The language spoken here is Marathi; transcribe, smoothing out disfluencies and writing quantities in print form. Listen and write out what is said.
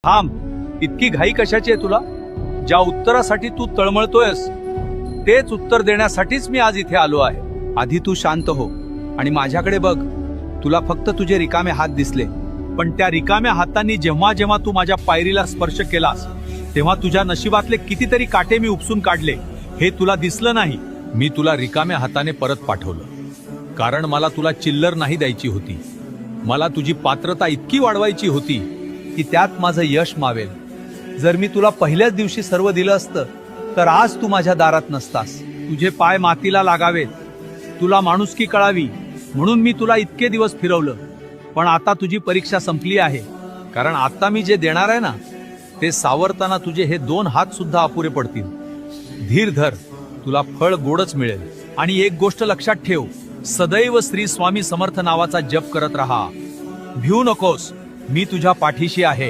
थांब, इतकी घाई कशाची आहे तुला? ज्या उत्तरासाठी तू तळमळतोयस तेच उत्तर देण्यासाठीच मी आज इथे आलो आहे. आधी तू शांत हो आणि माझ्याकडे बघ. तुला फक्त तुझे रिकामे हात दिसले, पण त्या रिकाम्या हातांनी जेव्हा जेव्हा तू माझ्या पायरीला स्पर्श केलास तेव्हा तुझ्या नशिबातले कितीतरी काटे मी उपसून काढले. हे तुला दिसलं नाही. मी तुला रिकाम्या हाताने परत पाठवलं, कारण मला तुला चिल्लर नाही द्यायची होती. मला तुझी पात्रता इतकी वाढवायची होती की त्यात माझं यश मावेल. जर मी तुला पहिल्याच दिवशी सर्व दिलं असतं तर आज तू माझ्या दारात नसतास. तुझे पाय मातीला लागावेत, तुला माणुसकी कळावी म्हणून मी तुला इतके दिवस फिरवलं. पण आता तुझी परीक्षा संपली आहे, कारण आता मी जे देणार आहे ना ते सावरताना तुझे हे 2 हात सुद्धा अपुरे पडतील. धीर धर, तुला फळ गोडच मिळेल. आणि एक गोष्ट लक्षात ठेव, सदैव श्री स्वामी समर्थ नावाचा जप करत राहा. भिवू नकोस, मी तुझ्या पाठीशी आहे.